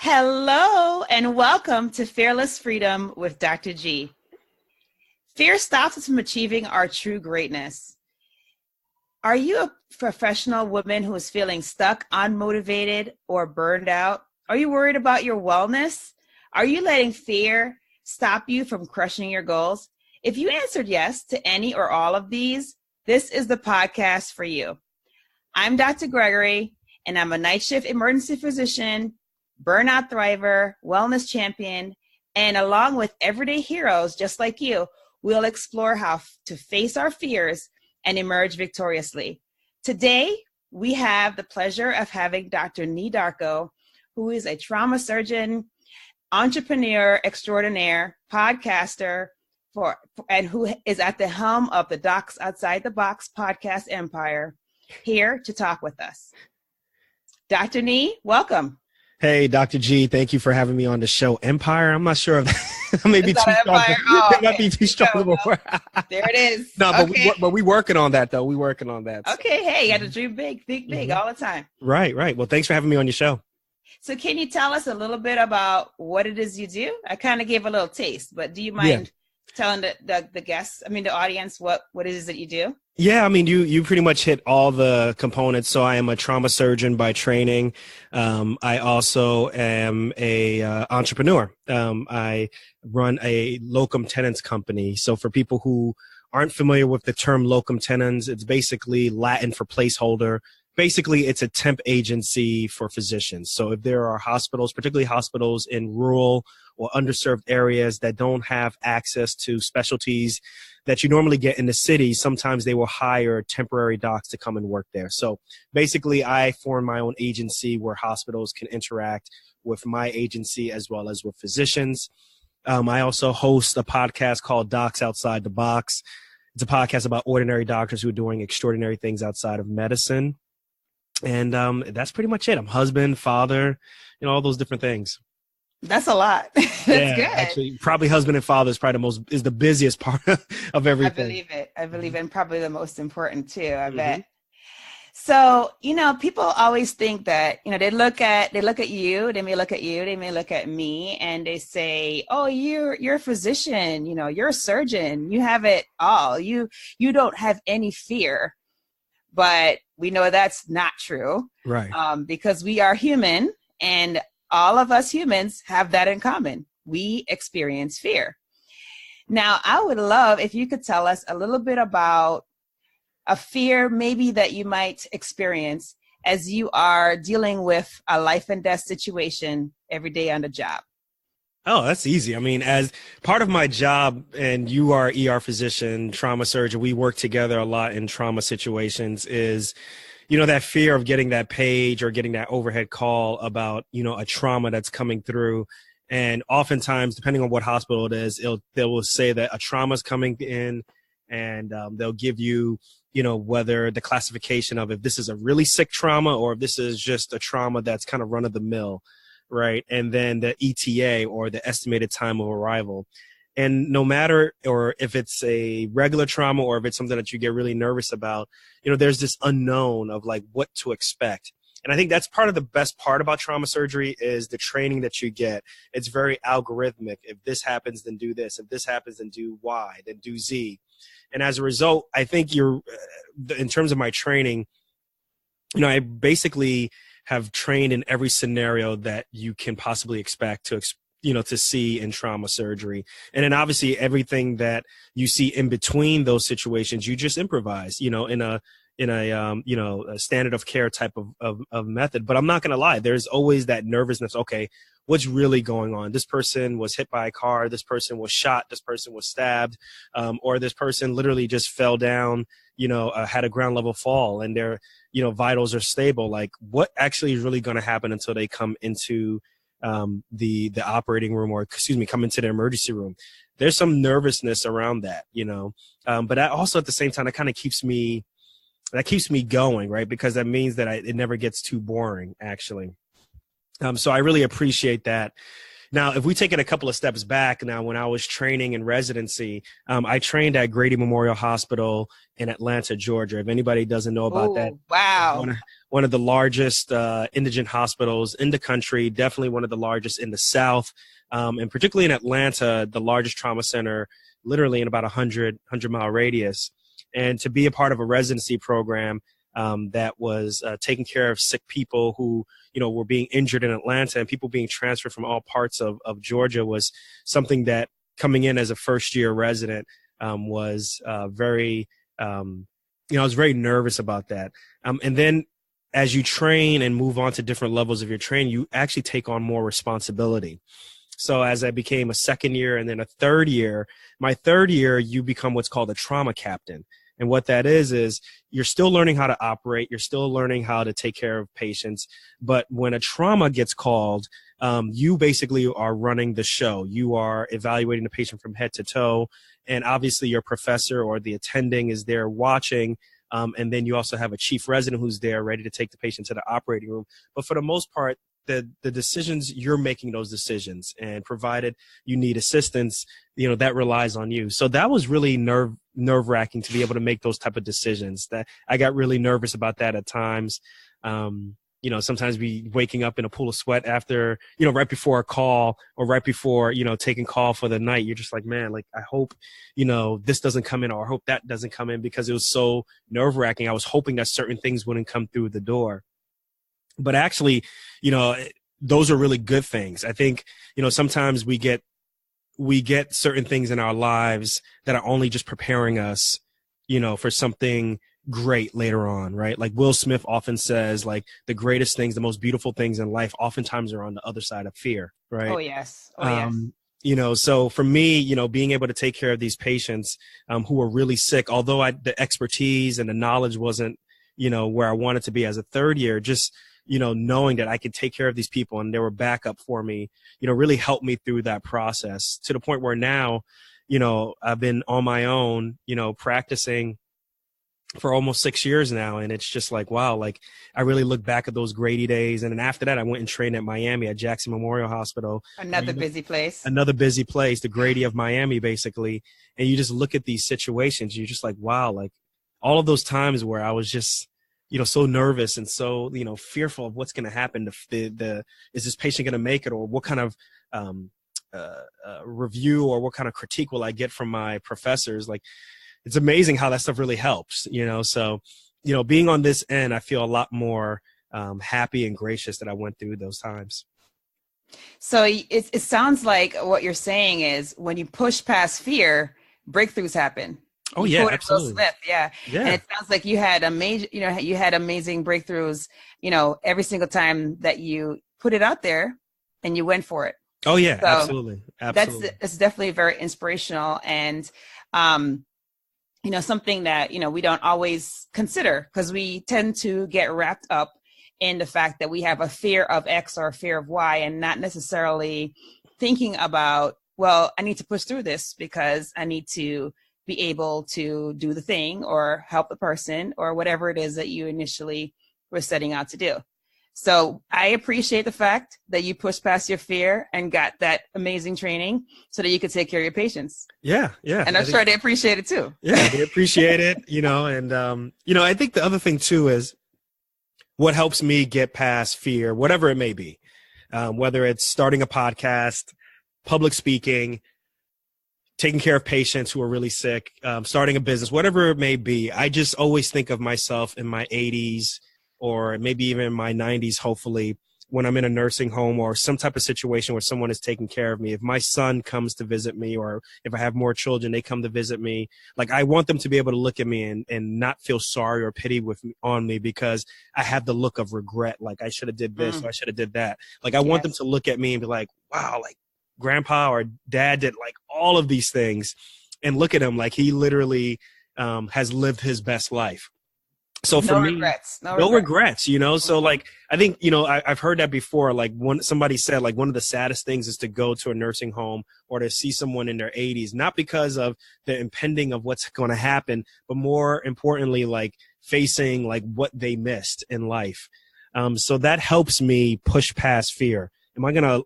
Hello and welcome to Fearless Freedom with Dr. G. Fear stops us from achieving our true greatness. Are you a professional woman who is feeling stuck, unmotivated, or burned out? Are you worried about your wellness? Are you letting fear stop you from crushing your goals? If you answered yes to any or all of these, this is the podcast for you. I'm Dr. Gregory, and I'm a night shift emergency physician, burnout thriver, wellness champion, and along with everyday heroes just like you, we'll explore how to face our fears and emerge victoriously. Today, we have the pleasure of having Dr. Nii Darko, who is a trauma surgeon, entrepreneur extraordinaire, podcaster, and who is at the helm of the Docs Outside the Box podcast empire, here to talk with us. Dr. Nii, welcome. Hey, Dr. G, thank you for having me on the show. Empire? I'm not sure if that may be too strong. It might be too strong. There it is. No, but we working on that, though. We working on that. Okay, hey, you got to dream big, think big all the time. Right. Well, thanks for having me on your show. So can you tell us a little bit about what it is you do? I kind of gave a little taste, but do you mind telling the guests, the audience, what it is that you do? Yeah, you pretty much hit all the components. So I am a trauma surgeon by training. I also am a entrepreneur. I run a locum tenens company. So for people who aren't familiar with the term locum tenens, it's basically Latin for placeholder. Basically, it's a temp agency for physicians. So if there are hospitals, particularly hospitals in rural or underserved areas that don't have access to specialties that you normally get in the city, sometimes they will hire temporary docs to come and work there. So basically, I form my own agency where hospitals can interact with my agency as well as with physicians. I also host a podcast called Docs Outside the Box. It's a podcast about ordinary doctors who are doing extraordinary things outside of medicine. And that's pretty much it. I'm husband, father, all those different things. That's a lot. That's good. Actually, probably husband and father is the busiest part of everything. I believe it. And probably the most important too, I bet. So, people always think that, they look at you, they may look at you, they may look at me, and they say, oh, you're a physician, you're a surgeon, you have it all. You don't have any fear. But we know that's not true. Right. Because we are human, and all of us humans have that in common. We experience fear. Now, I would love if you could tell us a little bit about a fear maybe that you might experience as you are dealing with a life and death situation every day on the job. Oh, that's easy. As part of my job, and you are ER physician, trauma surgeon, we work together a lot in trauma situations, is, that fear of getting that page or getting that overhead call about, a trauma that's coming through. And oftentimes, depending on what hospital it is, they will say that a trauma is coming in, and they'll give you, whether the classification of if this is a really sick trauma or if this is just a trauma that's kind of run of the mill. Right. And then the ETA, or the estimated time of arrival. And no matter, or if it's a regular trauma or if it's something that you get really nervous about, there's this unknown of like what to expect. And I think that's part of the best part about trauma surgery is the training that you get. It's very algorithmic. If this happens, then do this. If this happens, then do Y, then do Z. And as a result, I think in terms of my training, I basically have trained in every scenario that you can possibly expect to see in trauma surgery. And then obviously everything that you see in between those situations, you just improvise, in a standard of care type of method. But I'm not going to lie, there's always that nervousness. Okay, what's really going on? This person was hit by a car. This person was shot. This person was stabbed. Or this person literally just fell down, had a ground level fall, and their, vitals are stable. Like, what actually is really going to happen until they come into the operating room, or come into the emergency room? There's some nervousness around that, but that also at the same time, that kind of keeps me going, right? Because that means that it never gets too boring, actually. So I really appreciate that. Now, if we take it a couple of steps back, now when I was training in residency, I trained at Grady Memorial Hospital in Atlanta, Georgia. If anybody doesn't know about that, Oh, wow. one of the largest indigent hospitals in the country, definitely one of the largest in the South, and particularly in Atlanta, the largest trauma center, literally in about 100-mile radius. And to be a part of a residency program that was taking care of sick people who, were being injured in Atlanta, and people being transferred from all parts of Georgia, was something that, coming in as a first-year resident, was very, I was very nervous about that. And then as you train and move on to different levels of your training, you actually take on more responsibility. So as I became a second year and then a third year, my third year, you become what's called a trauma captain. And what that is you're still learning how to operate. You're still learning how to take care of patients. But when a trauma gets called, you basically are running the show. You are evaluating the patient from head to toe. And obviously your professor or the attending is there watching. And then you also have a chief resident who's there ready to take the patient to the operating room. But for the most part, the decisions, you're making those decisions, and provided you need assistance, that relies on you. So that was really nerve-wracking to be able to make those type of decisions. That I got really nervous about that at times. Sometimes be waking up in a pool of sweat after, right before a call, or right before, taking call for the night. You're just like, man, like, I hope, this doesn't come in, or I hope that doesn't come in, because it was so nerve-wracking. I was hoping that certain things wouldn't come through the door. But actually, those are really good things. I think, sometimes we get certain things in our lives that are only just preparing us, for something great later on, right? Like Will Smith often says, like, the greatest things, the most beautiful things in life oftentimes are on the other side of fear, right? Oh, yes. Oh, yes. So for me, being able to take care of these patients who were really sick, although the expertise and the knowledge wasn't, where I wanted to be as a third year, just knowing that I could take care of these people and they were backup for me, really helped me through that process, to the point where now, I've been on my own, practicing for almost 6 years now. And it's just like, wow, like, I really look back at those Grady days. And then after that, I went and trained at Miami at Jackson Memorial Hospital. Another busy place, the Grady of Miami, basically. And you just look at these situations, you're just like, wow, like, all of those times where I was just, so nervous and so, fearful of what's going to happen. Is this patient going to make it, or what kind of review or what kind of critique will I get from my professors? Like, it's amazing how that stuff really helps, So, being on this end, I feel a lot more happy and gracious that I went through those times. So it sounds like what you're saying is, when you push past fear, breakthroughs happen. Oh, yeah, absolutely. Smith, yeah. And it sounds like you had you had amazing breakthroughs, every single time that you put it out there and you went for it. Oh, yeah, so absolutely. That's definitely very inspirational, and something that we don't always consider, because we tend to get wrapped up in the fact that we have a fear of X or a fear of Y, and not necessarily thinking about, well, I need to push through this because I need to be able to do the thing or help the person or whatever it is that you initially were setting out to do. So I appreciate the fact that you pushed past your fear and got that amazing training so that you could take care of your patients. Yeah. And I'm sure they appreciate it too. Yeah, they appreciate it, and, I think the other thing too is what helps me get past fear, whatever it may be, whether it's starting a podcast, public speaking, taking care of patients who are really sick, starting a business, whatever it may be. I just always think of myself in my 80s, or maybe even in my 90s, hopefully, when I'm in a nursing home or some type of situation where someone is taking care of me. If my son comes to visit me, or if I have more children, they come to visit me, like, I want them to be able to look at me and not feel sorry or pity on me because I have the look of regret. Like, I should have did this, or I should have did that. Like, I want them to look at me and be like, wow, like, grandpa or dad did like all of these things, and look at him like he literally has lived his best life. So for me, no regrets, so like, I think, I've heard that before. Like, somebody said, like, one of the saddest things is to go to a nursing home or to see someone in their 80s, not because of the impending of what's going to happen, but more importantly, like, facing like what they missed in life. So that helps me push past fear. Am I going to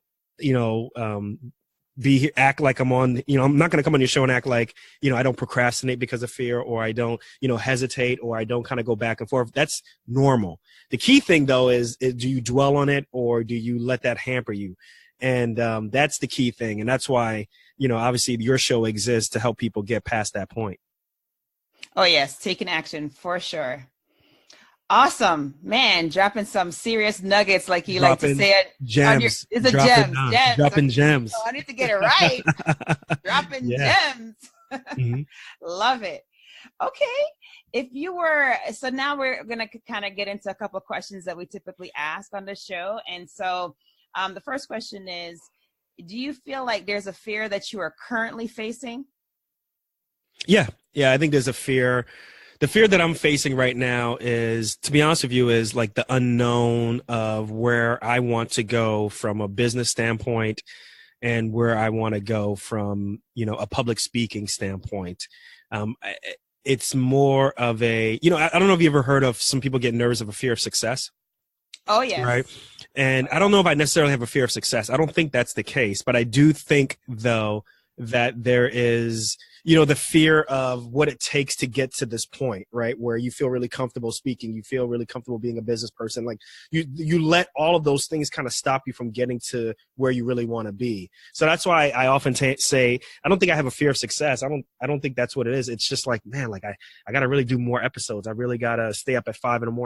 act like I'm on, I'm not going to come on your show and act like, I don't procrastinate because of fear, or I don't, hesitate, or I don't kind of go back and forth. That's normal. The key thing though is do you dwell on it, or do you let that hamper you? And that's the key thing. And that's why, obviously your show exists to help people get past that point. Oh yes. Taking action for sure. Awesome, man! Dropping some serious nuggets, like you like to say it. Gems. It's a gems. Dropping gems. So I need to get it right. Dropping gems. Mm-hmm. Love it. Okay, so now we're gonna kind of get into a couple of questions that we typically ask on the show, and so the first question is: do you feel like there's a fear that you are currently facing? Yeah, I think there's a fear. The fear that I'm facing right now is, to be honest with you, is like the unknown of where I want to go from a business standpoint, and where I want to go from, a public speaking standpoint. It's more of a, I don't know if you ever heard of some people get nervous of a fear of success. Oh, yes. Right. And I don't know if I necessarily have a fear of success. I don't think that's the case, but I do think though that there is, the fear of what it takes to get to this point, right? Where you feel really comfortable speaking, you feel really comfortable being a business person. Like you let all of those things kind of stop you from getting to where you really want to be. So that's why I often say, I don't think I have a fear of success. I don't think that's what it is. It's just like, man, like I got to really do more episodes. I really got to stay up at 5 a.m.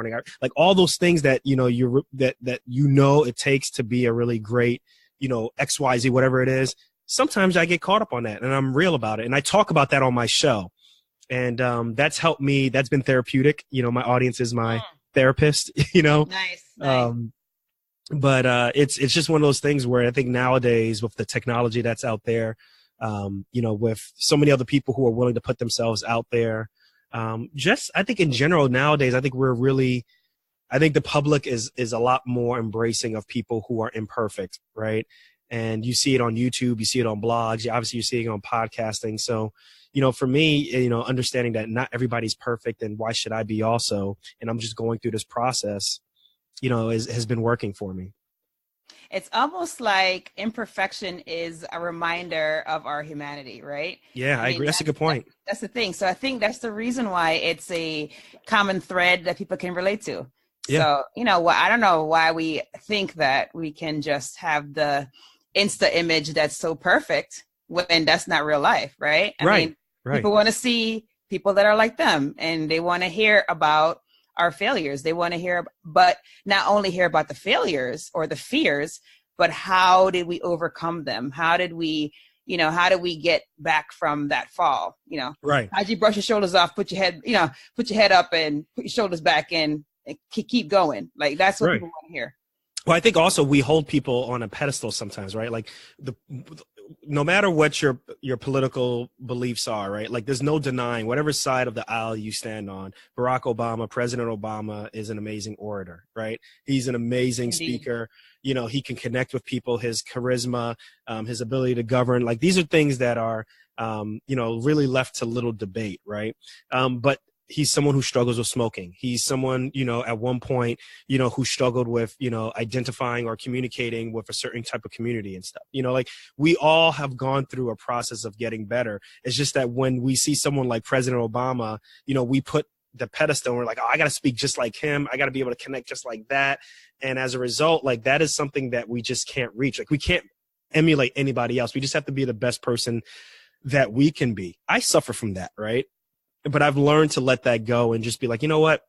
Like all those things that, it takes to be a really great, XYZ, whatever it is. Sometimes I get caught up on that, and I'm real about it. And I talk about that on my show. And that's helped me. That's been therapeutic. My audience is my therapist, Nice. But it's just one of those things where I think nowadays with the technology that's out there, with so many other people who are willing to put themselves out there, I think in general nowadays, I think the public is a lot more embracing of people who are imperfect, right? And you see it on YouTube, you see it on blogs, obviously you're seeing it on podcasting. So, for me, understanding that not everybody's perfect, and why should I be also, and I'm just going through this process, has been working for me. It's almost like imperfection is a reminder of our humanity, right? Yeah, I agree. That's a good point. That's the thing. So I think that's the reason why it's a common thread that people can relate to. Yeah. So, I don't know why we think that we can just have the Insta image that's so perfect when that's not real life, right? I mean, people want to see people that are like them, and they want to hear about our failures. They want to but not only hear about the failures or the fears, but how did we overcome them? How did we get back from that fall? Right. How'd you brush your shoulders off, put your head up and put your shoulders back in and keep going? Like, that's what people want to hear. Well, I think also we hold people on a pedestal sometimes, right? Like no matter what your political beliefs are, right? Like there's no denying whatever side of the aisle you stand on. Barack Obama, President Obama is an amazing orator, right? He's an amazing speaker. He can connect with people, his charisma, his ability to govern. Like these are things that are, really left to little debate, right? But he's someone who struggles with smoking. He's someone, at one point, who struggled with, identifying or communicating with a certain type of community and stuff. Like we all have gone through a process of getting better. It's just that when we see someone like President Obama, we put the pedestal and we're like, oh, I got to speak just like him. I got to be able to connect just like that. And as a result, like that is something that we just can't reach. Like we can't emulate anybody else. We just have to be the best person that we can be. I suffer from that, right? But I've learned to let that go and just be like, you know what?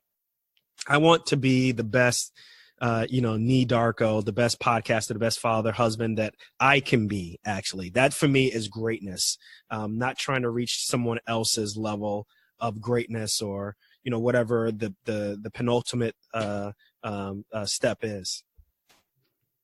I want to be the best, Nii Darko, the best podcaster, the best father, husband that I can be, actually. That for me is greatness. Not trying to reach someone else's level of greatness or, whatever the penultimate step is.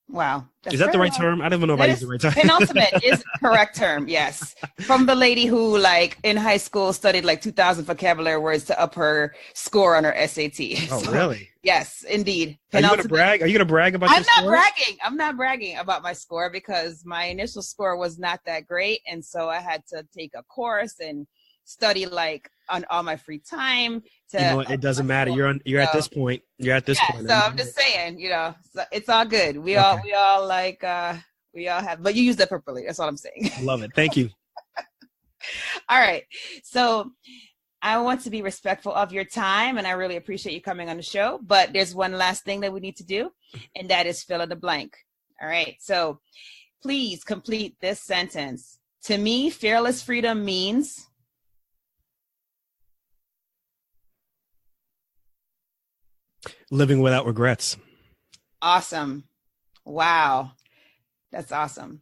Wow. Is that the right term? I don't even know if I use the right term. Penultimate is the correct term, yes. From the lady who, like, in high school studied like 2,000 vocabulary words to up her score on her SAT. Oh, really? Yes, indeed. Are you going to brag? Are you going to brag about your score? I'm not bragging about my score because my initial score was not that great. And so I had to take a course and study like on all my free time. It doesn't matter. You're at this point. You're at this point. So I'm just saying, so it's all good. We all like We all have, but you use that properly. That's all I'm saying. Love it. Thank you. All right. So I want to be respectful of your time, and I really appreciate you coming on the show. But there's one last thing that we need to do, and that is fill in the blank. All right. So please complete this sentence. To me, fearless freedom means... living without regrets. Awesome. Wow. That's awesome.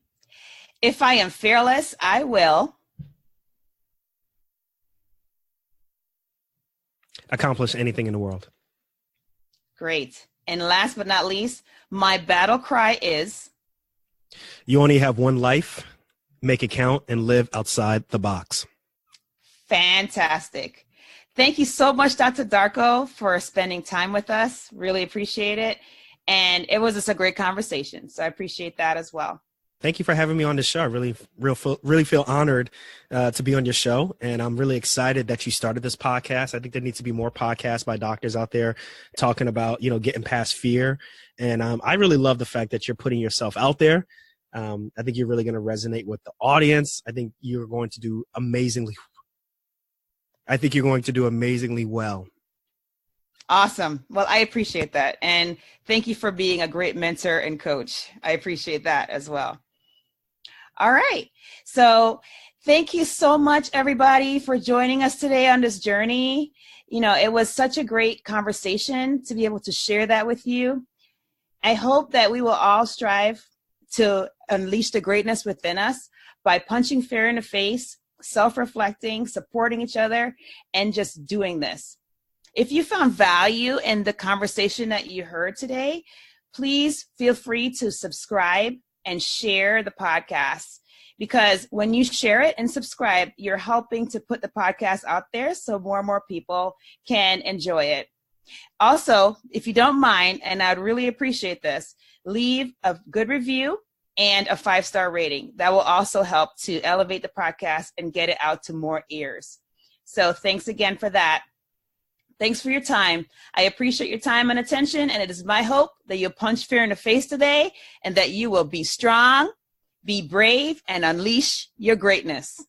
If I am fearless, I will... accomplish anything in the world. Great. And last but not least, my battle cry is... you only have one life, make it count, and live outside the box. Fantastic. Thank you so much, Dr. Darko, for spending time with us. Really appreciate it. And it was just a great conversation. So I appreciate that as well. Thank you for having me on the show. I really feel honored to be on your show. And I'm really excited that you started this podcast. I think there needs to be more podcasts by doctors out there talking about, getting past fear. And I really love the fact that you're putting yourself out there. I think you're really going to resonate with the audience. I think you're going to do amazingly well. Awesome. Well, I appreciate that. And thank you for being a great mentor and coach. I appreciate that as well. All right. So thank you so much, everybody, for joining us today on this journey. It was such a great conversation to be able to share that with you. I hope that we will all strive to unleash the greatness within us by punching fear in the face, self-reflecting, supporting each other, and just doing this. If you found value in the conversation that you heard today, please feel free to subscribe and share the podcast, because when you share it and subscribe, you're helping to put the podcast out there so more and more people can enjoy it. Also, if you don't mind, and I'd really appreciate this, leave a good review and a 5-star rating. That will also help to elevate the podcast and get it out to more ears. So thanks again for that. Thanks for your time. I appreciate your time and attention, and it is my hope that you'll punch fear in the face today and that you will be strong, be brave, and unleash your greatness.